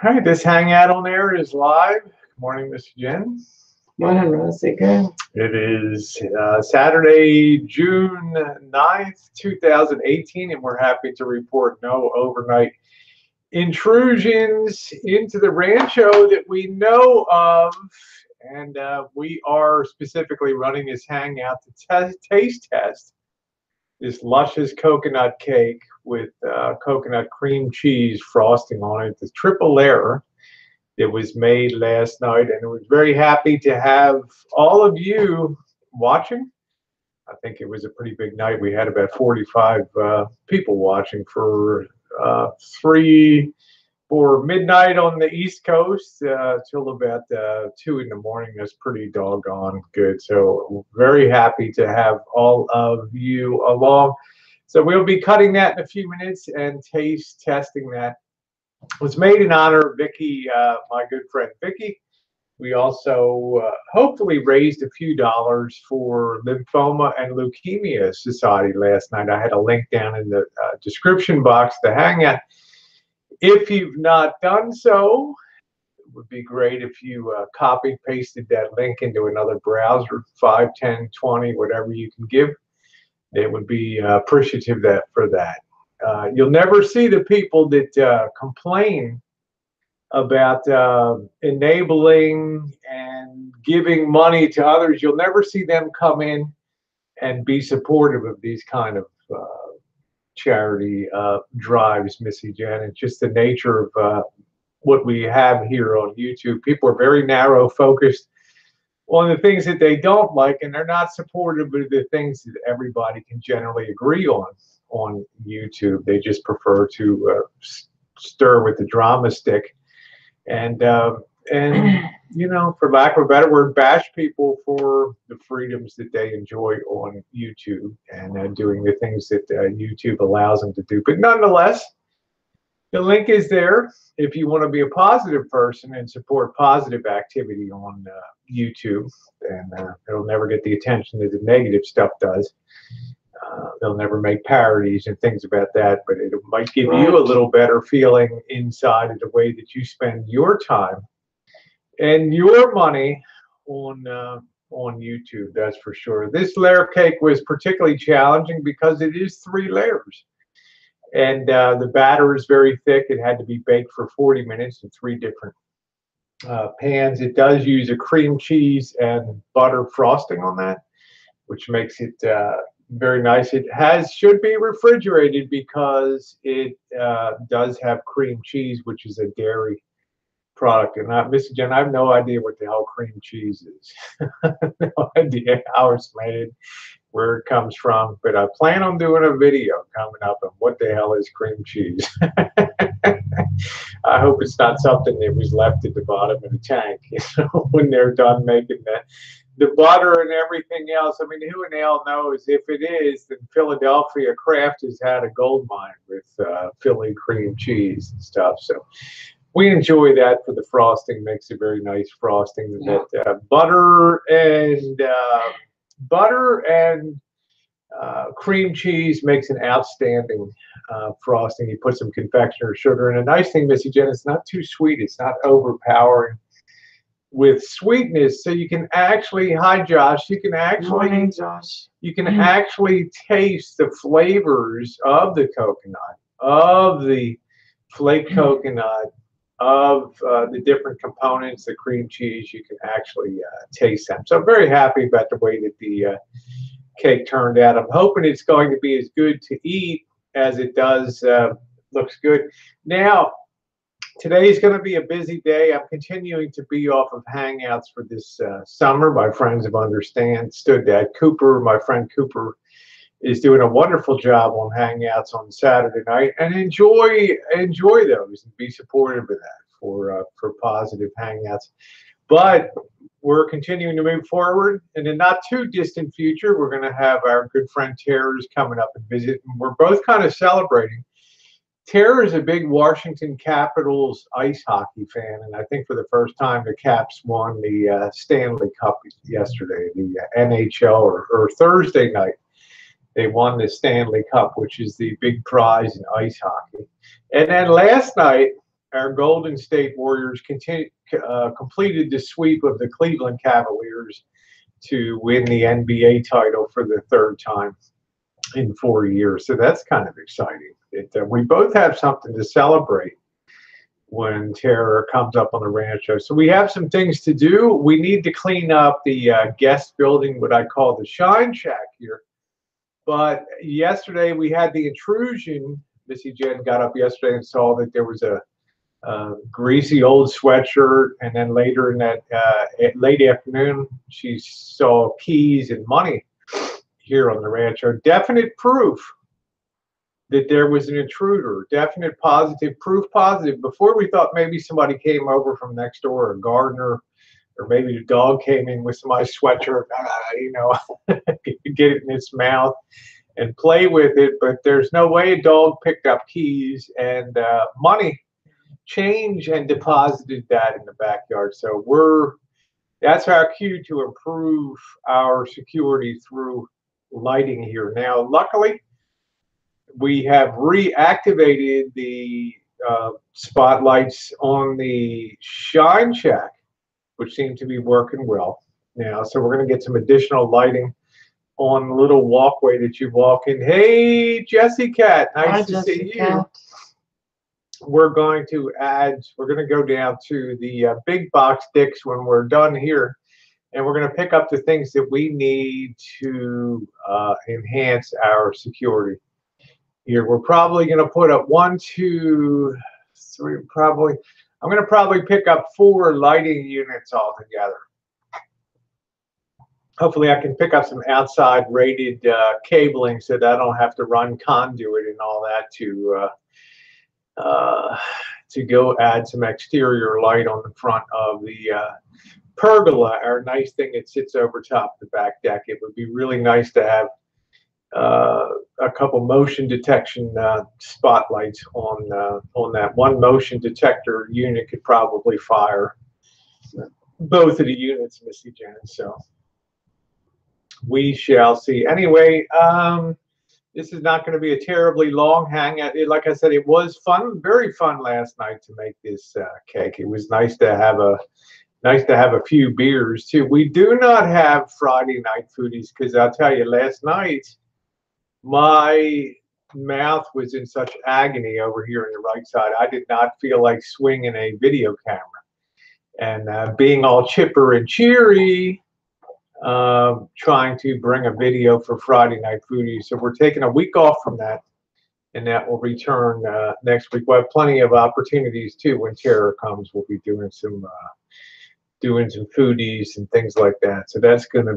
All right, this hangout on air is live. Good morning, Mr. Jen. Morning, Rosie. Good. It is Saturday, June 9th, 2018, and we're happy to report no overnight intrusions into the rancho that we know of. And we are specifically running this hangout to taste test this luscious coconut cake with coconut cream cheese frosting on it, the triple layer that was made last night. And I was very happy to have all of you watching. I think it was a pretty big night. We had about 45 people watching uh, three for midnight on the East Coast till about 2 in the morning. That's pretty doggone good. So very happy to have all of you along. So we'll be cutting that in a few minutes and taste testing that. It was made in honor of Viki, my good friend Viki. We also hopefully raised a few dollars for Lymphoma and Leukemia Society last night. I had a link down in the description box to Hangout. If you've not done so, it would be great if you copied, pasted that link into another browser, 5, 10, 20, whatever you can give. They would be appreciative for that. You'll never see the people that complain about enabling and giving money to others. You'll never see them come in and be supportive of these kind of charity drives, Missy Jen. It's just the nature of what we have here on YouTube. People are very narrow focused on the things that they don't like, and they're not supportive of the things that everybody can generally agree on YouTube. They just prefer to stir with the drama stick and you know, for lack of a better word, bash people for the freedoms that they enjoy on YouTube and doing the things that YouTube allows them to do. But nonetheless, the link is there if you want to be a positive person and support positive activity on YouTube. And it'll never get the attention that the negative stuff does. They'll never make parodies and things about that, but it might give you a little better feeling inside of the way that you spend your time and your money on YouTube. That's for sure. This layer cake was particularly challenging because it is 3 layers, and the batter is very thick. It had to be baked for 40 minutes in 3 different pans. It does use a cream cheese and butter frosting on that, which makes it very nice. It should be refrigerated because it does have cream cheese, which is a dairy product. And Mr. Jen, I have no idea what the hell cream cheese is. No idea how it's made, where it comes from. But I plan on doing a video coming up on what the hell is cream cheese. I hope it's not something that was left at the bottom of the tank, you know, when they're done making the butter and everything else. I mean, who in hell knows? If it is, then Philadelphia Kraft has had a gold mine with Philly cream cheese and stuff. So we enjoy that for the frosting. Makes a very nice frosting. Yeah. That butter and cream cheese makes an outstanding frosting. You put some confectioner sugar, and a nice thing, Missy Jen, it's not too sweet. It's not overpowering with sweetness, so you can actually, hi Josh, you can actually, morning, Josh. You can actually taste the flavors of the coconut, of the flake coconut, of the different components, the cream cheese. You can actually taste them. So I'm very happy about the way that the cake turned out. I'm hoping it's going to be as good to eat as it does looks good. Now, today is going to be a busy day. I'm continuing to be off of Hangouts for this summer. My friends have understood that. Cooper, my friend Cooper, is doing a wonderful job on Hangouts on Saturday night, and enjoy those and be supportive of that for positive Hangouts. But we're continuing to move forward. In the not too distant future, we're going to have our good friend Tara's coming up and visit, and we're both kind of celebrating. Tara is a big Washington Capitals ice hockey fan, and I think for the first time the Caps won the Stanley Cup yesterday, the NHL, or Thursday night. They won the Stanley Cup, which is the big prize in ice hockey. And then last night, our Golden State Warriors completed the sweep of the Cleveland Cavaliers to win the NBA title for the third time in 4 years. So that's kind of exciting. We both have something to celebrate when Tara comes up on the rancho. So we have some things to do. We need to clean up the guest building, what I call the Shine Shack here. But yesterday we had the intrusion. Missy Jen got up yesterday and saw that there was a greasy old sweatshirt, and then later in that late afternoon, she saw keys and money here on the rancho. Definite proof that there was an intruder. Definite positive, proof positive. Before we thought maybe somebody came over from next door, a gardener, or maybe the dog came in with somebody's sweatshirt, get it in its mouth and play with it. But there's no way a dog picked up keys and money, change, and deposited that in the backyard. So that's our cue to improve our security through lighting here. Now, luckily, we have reactivated the spotlights on the Shine Shack, which seem to be working well now. So we're going to get some additional lighting on the little walkway that you walk in. Hey, Jessie Cat, nice to see you. We're going to go down to the big box Dick's when we're done here, and we're going to pick up the things that we need to enhance our security. Here, we're probably going to put up 1, 2, 3, probably. I'm going to probably pick up 4 lighting units altogether. Hopefully I can pick up some outside rated cabling so that I don't have to run conduit and all that to go add some exterior light on the front of the pergola, our nice thing that sits over top the back deck. It would be really nice to have a couple motion detection spotlights on that. One motion detector unit could probably fire both of the units, Missy Jen. So we shall see. Anyway, this is not going to be a terribly long hangout. Like I said, it was fun, very fun last night to make this cake. It was nice to have a few beers too. We do not have Friday night foodies because I'll tell you, last night my mouth was in such agony over here on the right side. I did not feel like swinging a video camera. And being all chipper and cheery, trying to bring a video for Friday Night Foodies. So we're taking a week off from that, and that will return next week. We'll have plenty of opportunities too when Tara comes. We'll be doing some foodies and things like that. So that's going to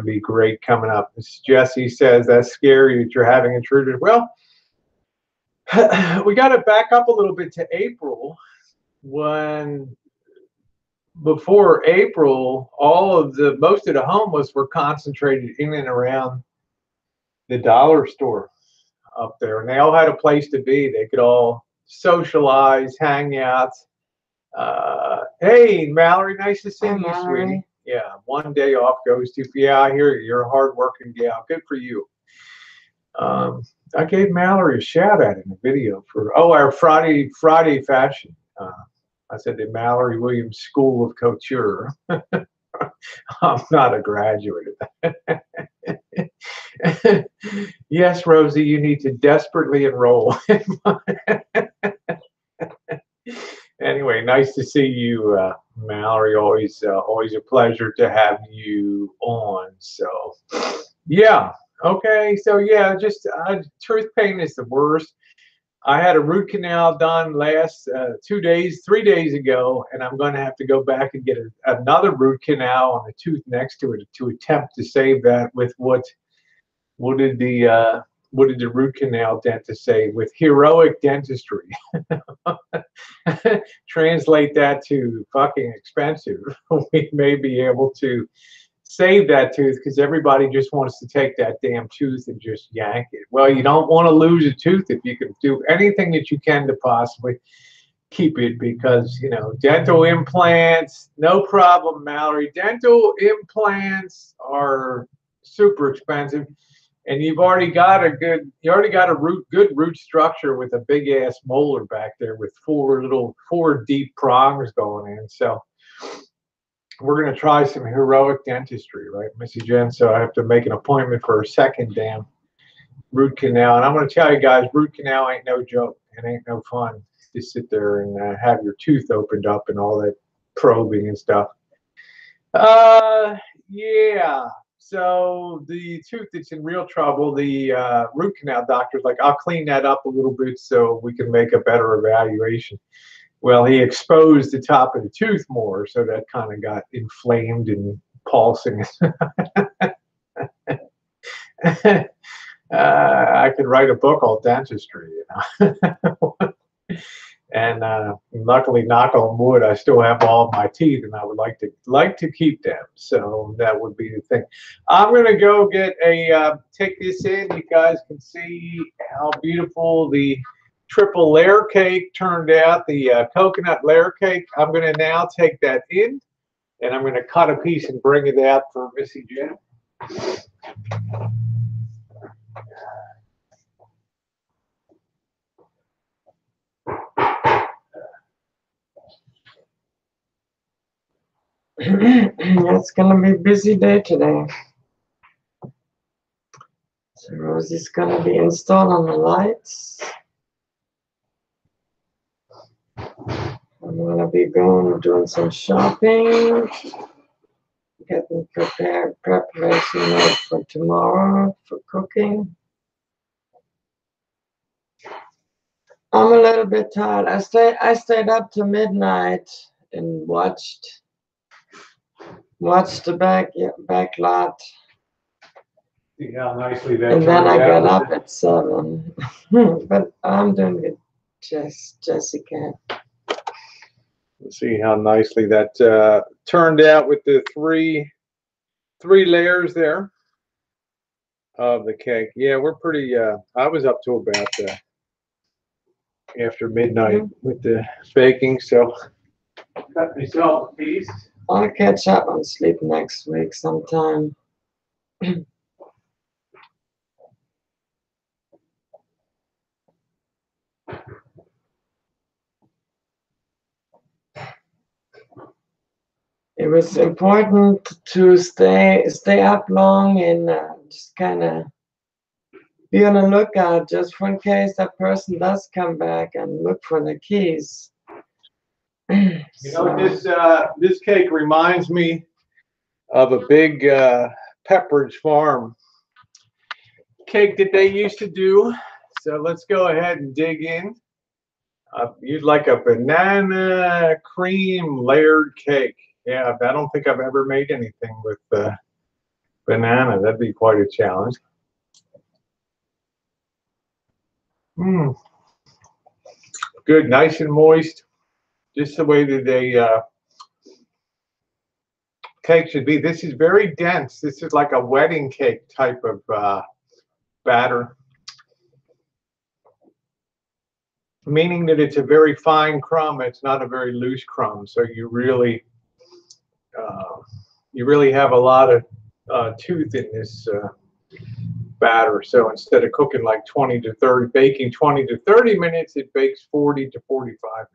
be great coming up. As Jessie says, that's scary that you're having intruders. Well, we got to back up a little bit to April, when before April, most of the homeless were concentrated in and around the dollar store up there, and they all had a place to be. They could all socialize, hang out. Hey, Mallory, nice to see you, sweetie. Yeah, one day off goes to, yeah, I hear you. You're a hardworking gal. Good for you. I gave Mallory a shout out in the video for our Friday fashion. I said the Mallory Williams School of Couture. I'm not a graduate of that. Yes, Rosie, you need to desperately enroll. Anyway, nice to see you, Mallory. Always a pleasure to have you on. So, yeah. Okay. So, yeah, just truth pain is the worst. I had a root canal done last 3 days ago, and I'm going to have to go back and get another root canal on the tooth next to it to attempt to save that with what did the root canal dentist say? With heroic dentistry. Translate that to fucking expensive. We may be able to save that tooth because everybody just wants to take that damn tooth and just yank it. Well, you don't want to lose a tooth if you can do anything that you can to possibly keep it, because, you know, dental implants, no problem, Mallory. Dental implants are super expensive. and you already got a good root structure with a big ass molar back there with four deep prongs going in. So we're gonna try some heroic dentistry, right, Missy Jen? So I have to make an appointment for a second damn root canal, and I'm gonna tell you guys, root canal ain't no joke. It ain't no fun to sit there and have your tooth opened up and all that probing and stuff. Yeah. So the tooth that's in real trouble, the root canal doctor's like, I'll clean that up a little bit so we can make a better evaluation. Well, he exposed the top of the tooth more, so that kind of got inflamed and pulsing. I could write a book on dentistry, you know. And luckily, knock on wood, I still have all of my teeth, and I would like to keep them. So that would be the thing. I'm gonna go get take this in. You guys can see how beautiful the triple layer cake turned out. The coconut layer cake. I'm gonna now take that in, and I'm gonna cut a piece and bring it out for Missy Jen. It's gonna be a busy day today. So Rosie's gonna be installed on the lights. I'm gonna be going and doing some shopping, getting preparation mode for tomorrow for cooking. I'm a little bit tired. I stayed up to midnight and watched the back lot. See how nicely that And then turned I got out. up at 7. But I'm doing good, Jessica. Let's see how nicely that turned out with the three layers there of the cake. Yeah, we're pretty. I was up to about after midnight with the baking, so cut myself a piece. I'll catch up on sleep next week sometime. It was important to stay up long and just kind of be on the lookout just for in case that person does come back and look for the keys. You know, this cake reminds me of a big Pepperidge Farm cake that they used to do. So let's go ahead and dig in. You'd like a banana cream layered cake. Yeah, I don't think I've ever made anything with banana. That'd be quite a challenge. Good, nice and moist. Just the way that a cake should be. This is very dense. This is like a wedding cake type of batter. Meaning that it's a very fine crumb. It's not a very loose crumb. So you really have a lot of tooth in this batter. So instead of cooking like 20 to 30, baking 20 to 30 minutes, it bakes 40 to 45 minutes.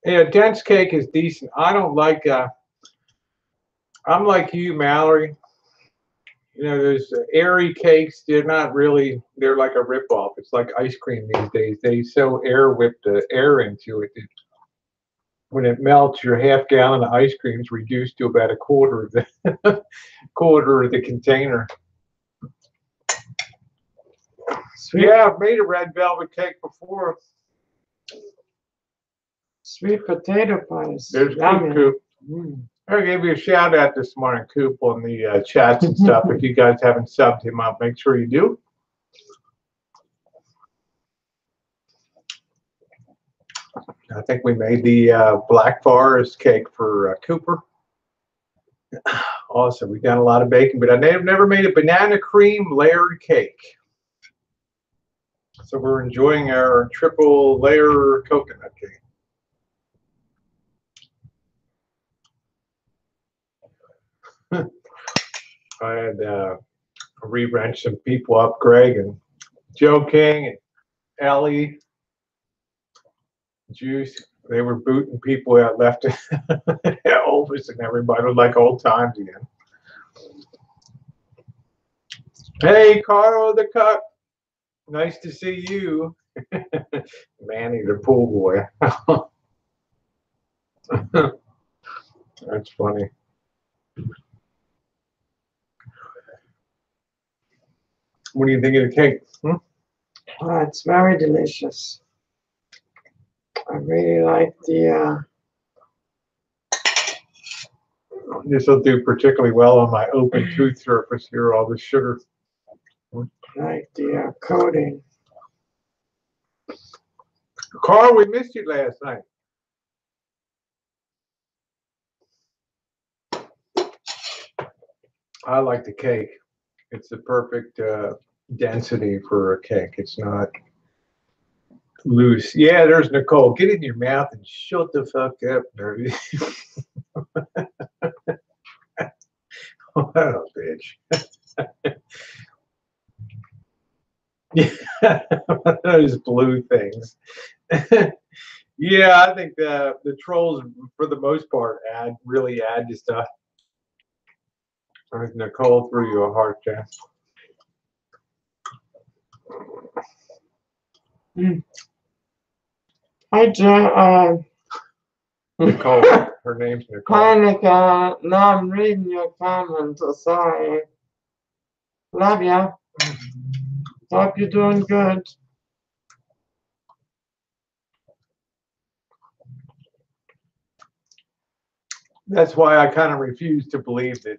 Yeah, dense cake is decent. I don't like, I'm like you, Mallory. You know, there's airy cakes. They're not really, they're like a ripoff. It's like ice cream these days. They so air whip the air into it. When it melts, your half gallon of ice cream is reduced to about a quarter of the container. Sweet. Yeah, I've made a red velvet cake before. Sweet potato pies. There's Coop. I gave you a shout out this morning, Coop, on the chats and stuff. If you guys haven't subbed him up, make sure you do. I think we made the Black Forest cake for Cooper. Awesome. We've done a lot of baking, but I've never made a banana cream layered cake. So we're enjoying our triple layer coconut cake. I had re-wrenched some people up, Greg and Joe King and Ellie, Juice. They were booting people out left. Elvis and everybody was like old times again. Hey, Carl the Cuck. Nice to see you. Manny the pool boy. That's funny. What do you think of the cake? Oh, it's very delicious. I really like the. This will do particularly well on my open tooth surface here, all the sugar. Like the coating. Carl, we missed you last night. I like the cake. It's the perfect density for a cake. It's not loose. Yeah, there's Nicole. Get in your mouth and shut the fuck up, nerdy. What a bitch. Yeah, those blue things. Yeah, I think the trolls, for the most part, really add to stuff. Nicole threw you a heart, Jeff. Hi, Joe. Nicole. Her name's Nicole. Hi, Nicole. No, I'm reading your comments. So sorry. Love ya. Hope you're doing good. That's why I kind of refuse to believe that.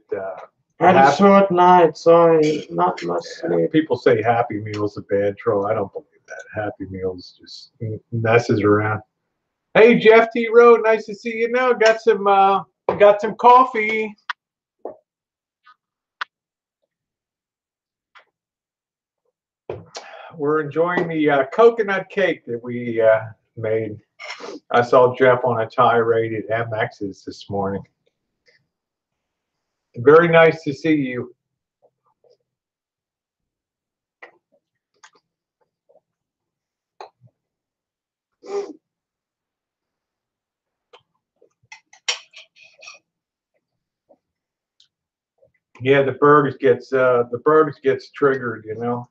Had a short night, sorry, not much sleep. People say Happy Meal's a bad troll. I don't believe that. Happy Meal's just messes around. Hey, Jeff T. Road, nice to see you now. Got some coffee. We're enjoying the coconut cake that we made. I saw Jeff on a tirade at MX's this morning. Very nice to see you. Yeah, the Bergs gets triggered, you know.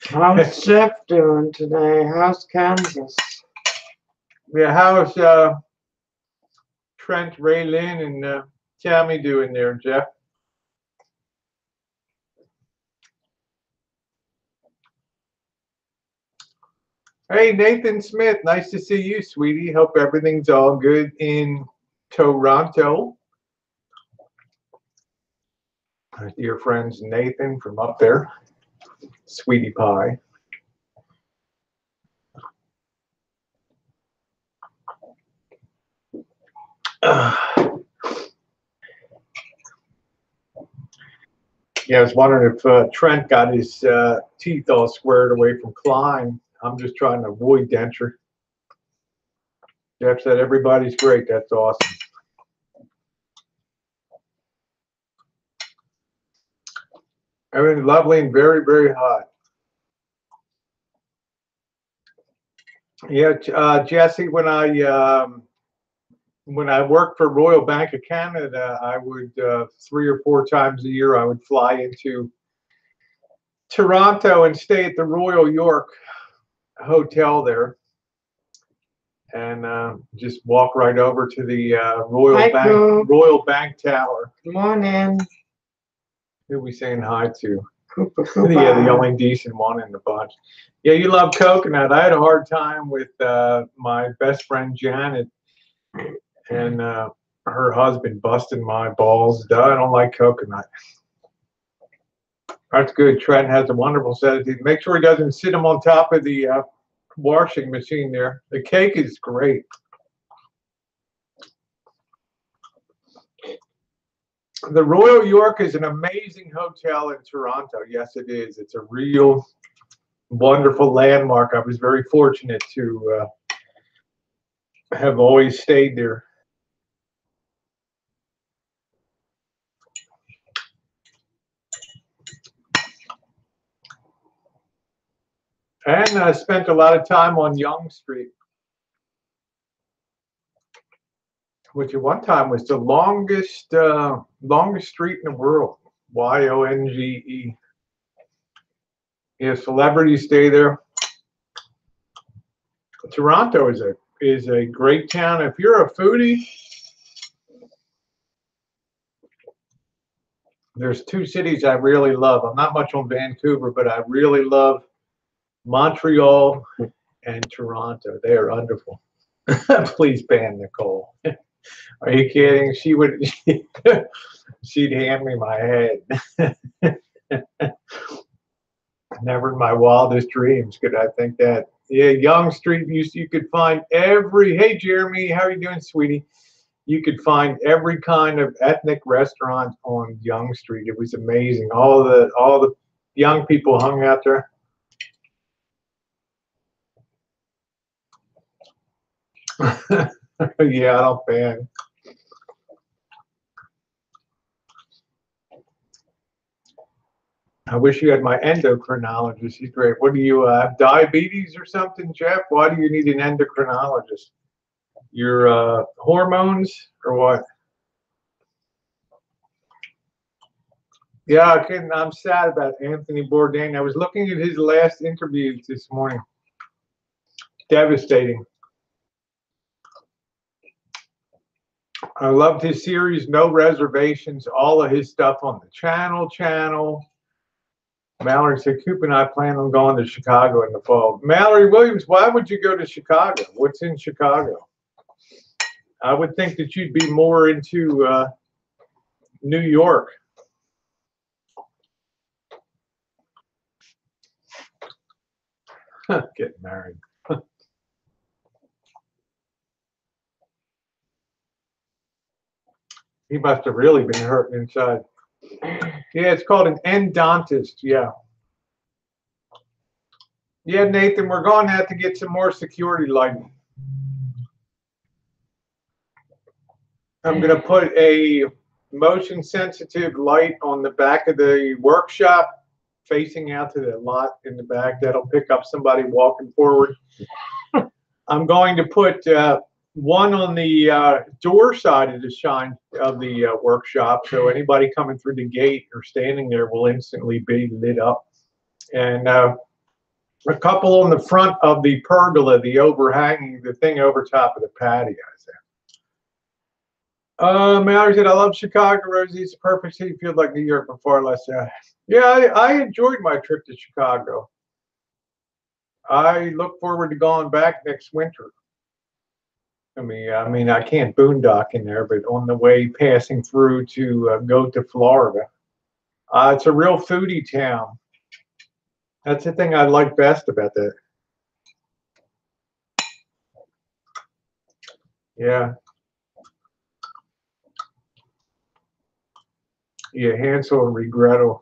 How's Jeff doing today? How's Kansas? Yeah, how's Trent, Raylyn, and Tammy doing there, Jeff? Hey, Nathan Smith, nice to see you, sweetie. Hope everything's all good in Toronto. Our dear friends Nathan from up there, Sweetie Pie. Yeah, I was wondering if Trent got his teeth all squared away from Klein. I'm just trying to avoid denture. Jeff said everybody's great. That's awesome. Everything's lovely and very, very hot. Yeah, Jesse, when I worked for Royal Bank of Canada, I would 3 or 4 times a year I would fly into Toronto and stay at the Royal York Hotel there, and just walk right over to the Royal Bank Tower. Good morning. Who are we saying hi to? Koopa, Koopa. Yeah, the only decent one in the bunch. Yeah, you love coconut. I had a hard time with my best friend Janet and her husband busting my balls. I don't like coconut. That's good. Trent has a wonderful set of teeth. Make sure he doesn't sit them on top of the washing machine there. The cake is great. The Royal York is an amazing hotel in Toronto. Yes, it is. It's a real wonderful landmark. I was very fortunate to have always stayed there. And I spent a lot of time on Yonge Street, which at one time was the longest street in the world. Yonge. Yeah, celebrities stay there. Toronto is a great town. If you're a foodie, there's two cities I really love. I'm not much on Vancouver, but I really love Montreal and Toronto. They are wonderful. Please ban Nicole. Are you kidding? She'd hand me my head. Never in my wildest dreams could I think that. Yeah, Yonge Street, you could find hey Jeremy, how are you doing, sweetie? You could find every kind of ethnic restaurant on Yonge Street. It was amazing. All the young people hung out there. Yeah, I don't ban. I wish you had my endocrinologist. He's great. What do you have, diabetes or something, Jeff? Why do you need an endocrinologist? Your hormones or what? Yeah, I'm sad about Anthony Bourdain. I was looking at his last interviews this morning. Devastating. I loved his series, No Reservations, all of his stuff on the channel. Mallory said, Coop and I plan on going to Chicago in the fall. Mallory Williams, why would you go to Chicago? What's in Chicago? I would think that you'd be more into New York. Getting married. He must have really been hurting inside. Yeah, it's called an endodontist. Yeah. Yeah, Nathan, we're going to have to get some more security lighting. I'm going to put a motion sensitive light on the back of the workshop facing out to the lot in the back. That'll pick up somebody walking forward. I'm going to put one on the door side of the workshop, so anybody coming through the gate or standing there will instantly be lit up. And a couple on the front of the pergola, the overhanging, the thing over top of the patio. Mallory said, I love Chicago, Rosie. It's a perfect city. Feels like New York before less. Yeah, I enjoyed my trip to Chicago. I look forward to going back next winter. I mean, I can't boondock in there, but on the way passing through to go to Florida, it's a real foodie town. That's the thing I like best about that. Yeah. Yeah, Hansel and Regretto.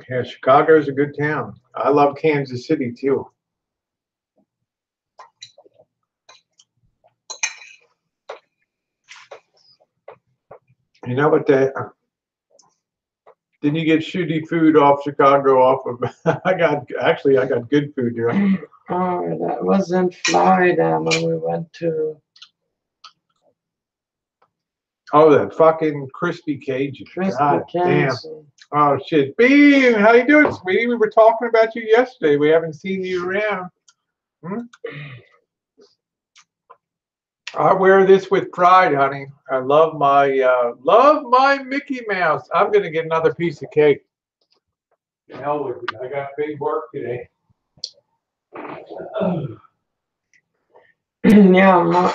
Yeah, Chicago's a good town. I love Kansas City too. You know what? Didn't you get shitty food off Chicago? Off of I got good food there. Oh, that was in Florida when we went to. Oh, that fucking crispy Cajun. God damn. Cajun. Oh shit, Bean, how you doing, sweetie? We were talking about you yesterday. We haven't seen you around. I wear this with pride, honey. I love my Mickey Mouse. I'm gonna get another piece of cake. The hell with you. I got big work today. Yeah,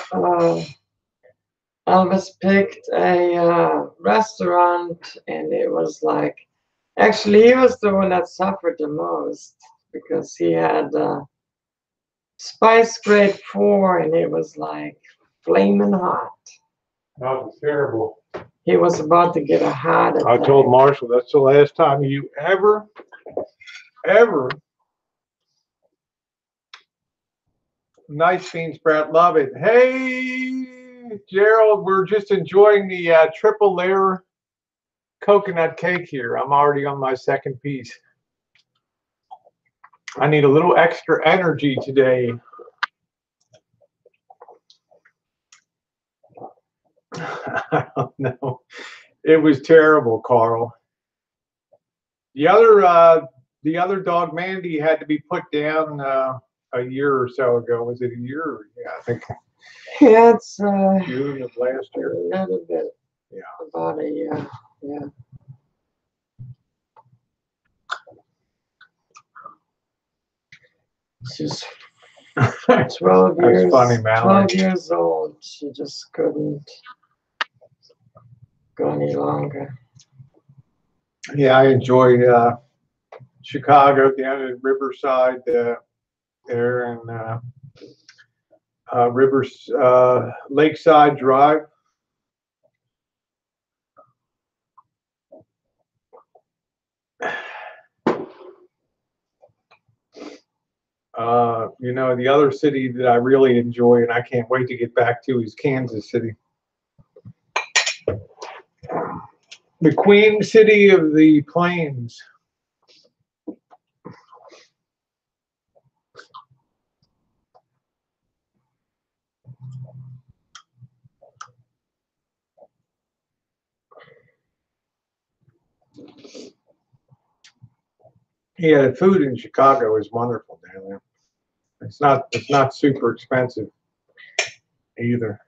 Elvis picked a restaurant, and it was like, actually, he was the one that suffered the most because he had spice grade 4, and it was like flaming hot. That was terrible. He was about to get a heart attack. I told Marshall that's the last time you ever. Nice bean sprout, love it. Hey, Gerald, we're just enjoying the triple layer coconut cake here. I'm already on my second piece. I need a little extra energy today. I don't know. It was terrible, Carl. The other dog, Mandy, had to be put down a year or so ago. Was it a year? Yeah, I think. Yeah, it's June of last year. a little bit. Yeah. About a year. Yeah. She's 12 years. That's funny, Mallory. 12 years old. She just couldn't go any longer. Yeah, I enjoy Chicago down at Riverside there and Lakeside Drive. You know, the other city that I really enjoy and I can't wait to get back to is Kansas City. The Queen City of the Plains. Yeah, the food in Chicago is wonderful down there. It's not super expensive either.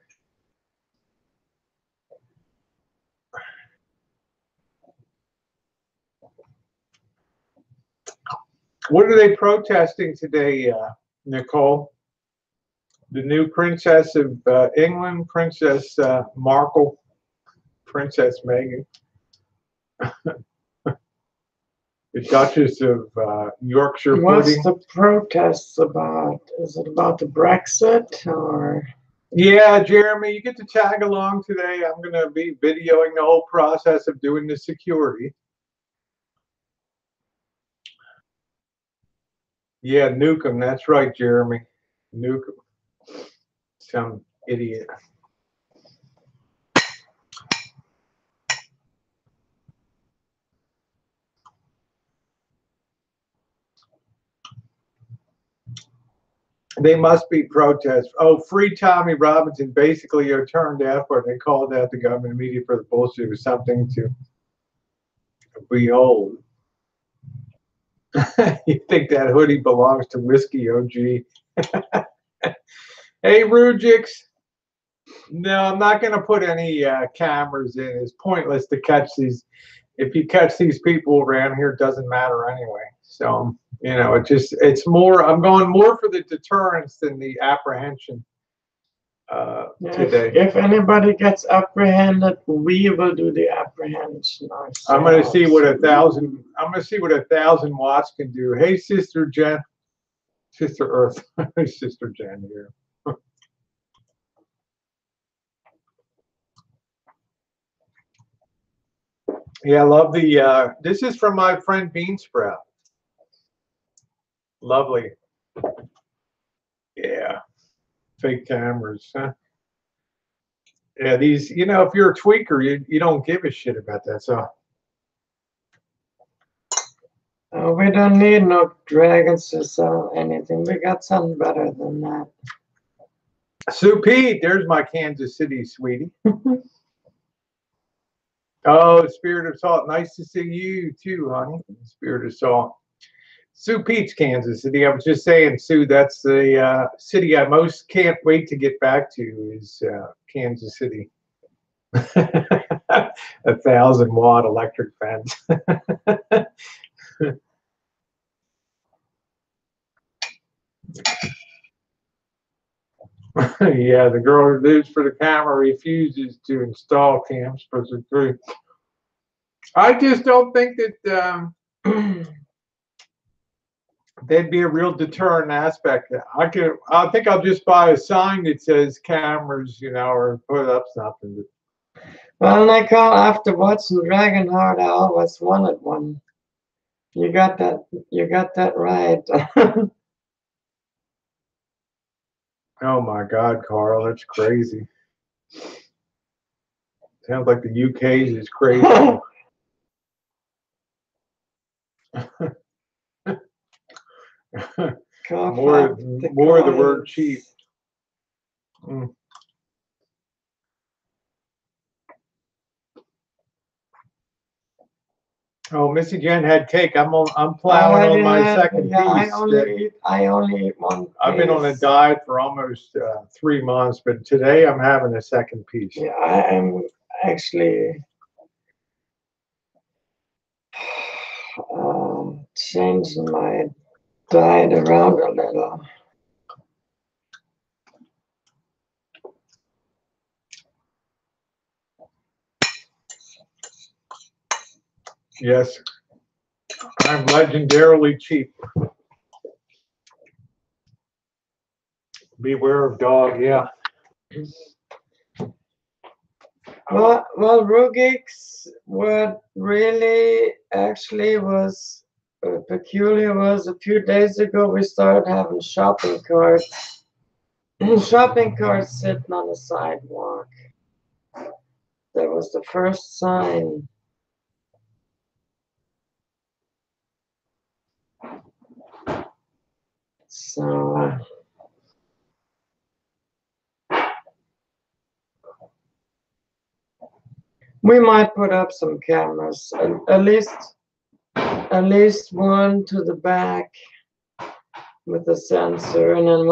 What are they protesting today, Nicole? The new Princess of England, Princess Markle, Princess Meghan, the Duchess of Yorkshire What's pudding. the protests about? Is it about the Brexit or? Yeah, Jeremy, you get to tag along today. I'm going to be videoing the whole process of doing the security. Yeah, Newcomb. That's right, Jeremy. Newcomb. Some idiot. They must be protests. Oh, free Tommy Robinson. Basically, are turned out for. They called out the government media for the bullshit. It was something to behold. You think that hoodie belongs to Whiskey OG? Hey, Rujix. No, I'm not going to put any cameras in. It's pointless to catch these. If you catch these people around here, it doesn't matter anyway. So, you know, it's more, I'm going more for the deterrence than the apprehension today. If anybody gets apprehended, we will do the apprehension ourselves. I'm going to see what 1,000 watts can do. Hey, Sister Jen. Sister Earth. Sister Jen here. Yeah, I love the, this is from my friend Bean Sprout. Lovely. Yeah. Fake cameras, huh? Yeah, these, you know, if you're a tweaker, you don't give a shit about that. So we don't need no dragons to sell anything. We got something better than that. Sue Pete, there's my Kansas City sweetie. Oh, Spirit of Salt. Nice to see you too, honey. Spirit of Salt. Sue Pete's Kansas City. I was just saying, Sue, that's the city I most can't wait to get back to is Kansas City. 1,000-watt electric fence. Yeah, the girl who lives for the camera refuses to install cams for security. I just don't think that there'd be a real deterrent aspect. I think I'll just buy a sign that says cameras, you know, or put up something. Well, Nicole, after watching Dragonheart, I always wanted one. You got that right. Oh my God, Carl, that's crazy. Sounds like the UK's is crazy. more of the word cheap. Mm. Oh, Missy Jen had cake. I'm plowing on my second piece. I only eat one piece. I've been on a diet for almost 3 months, but today I'm having a second piece. Yeah, I am actually changing my diet around a little. Yes, I'm legendarily cheap. Beware of dog, yeah. Well, Rugix, what really actually was peculiar was a few days ago we started having shopping carts. Shopping carts sitting on the sidewalk. That was the first sign. So we might put up some cameras, at least one to the back with a sensor, and then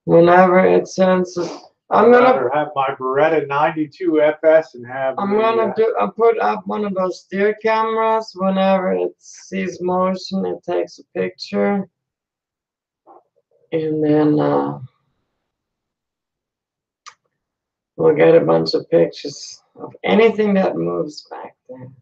whenever it senses, I'm gonna have my Beretta 92 FS and have. I'll put up one of those steer cameras. Whenever it sees motion, it takes a picture, and then we'll get a bunch of pictures of anything that moves back there.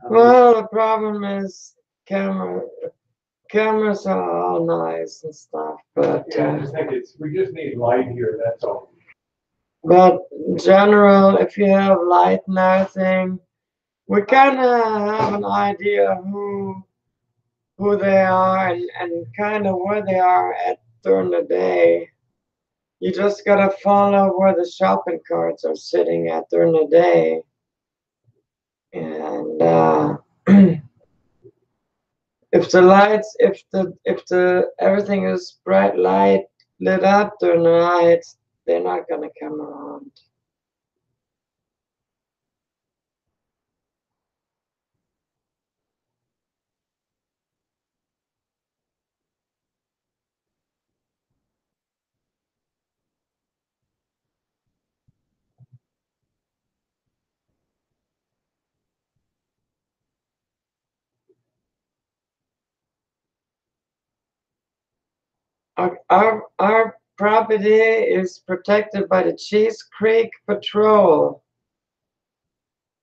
Well, the problem is cameras are all nice and stuff, but yeah, I just think we just need light here. That's all. But in general, if you have light and everything, we kind of have an idea who they are and kind of where they are at during the day. You just gotta follow where the shopping carts are sitting at during the day, and if the everything is bright light lit up during the night, they're not gonna come around. Our property is protected by the Cheese Creek Patrol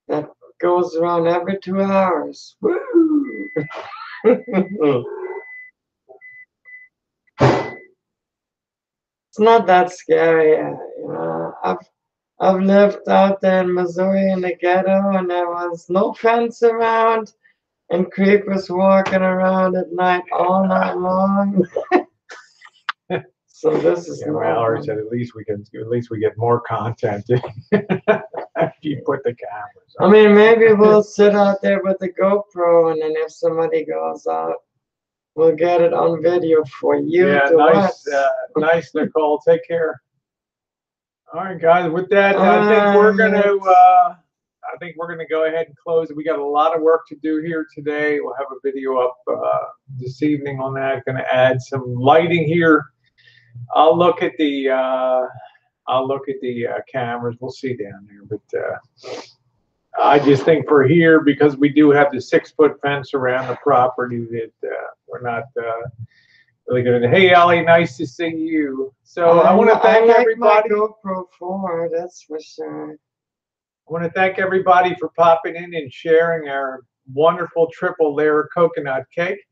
that goes around every 2 hours. Woo! It's not that scary. You know, I've lived out there in Missouri in the ghetto, and there was no fence around, and Creek was walking around at night all night long. So this is Mallory said at least we get more content if you put the cameras on. I mean, maybe we'll sit out there with the GoPro, and then if somebody goes out, we'll get it on video for you to watch. Nice, Nicole. Take care. All right, guys. With that, I think we're gonna go ahead and close it. We got a lot of work to do here today. We'll have a video up this evening on that. Going to add some lighting here. I'll look at the cameras. We'll see down there, but I just think for here, because we do have the 6-foot fence around the property, that we're not really going to. Hey, Ellie, nice to see you. So I want to thank everybody. My GoPro 4, that's for sure. I want to thank everybody for popping in and sharing our wonderful triple layer coconut cake.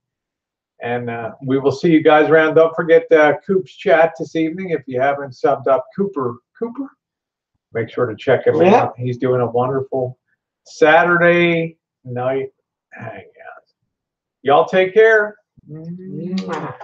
And we will see you guys around. Don't forget Coop's chat this evening. If you haven't subbed up Cooper, make sure to check him out. He's doing a wonderful Saturday night hangout. Y'all take care. Mwah.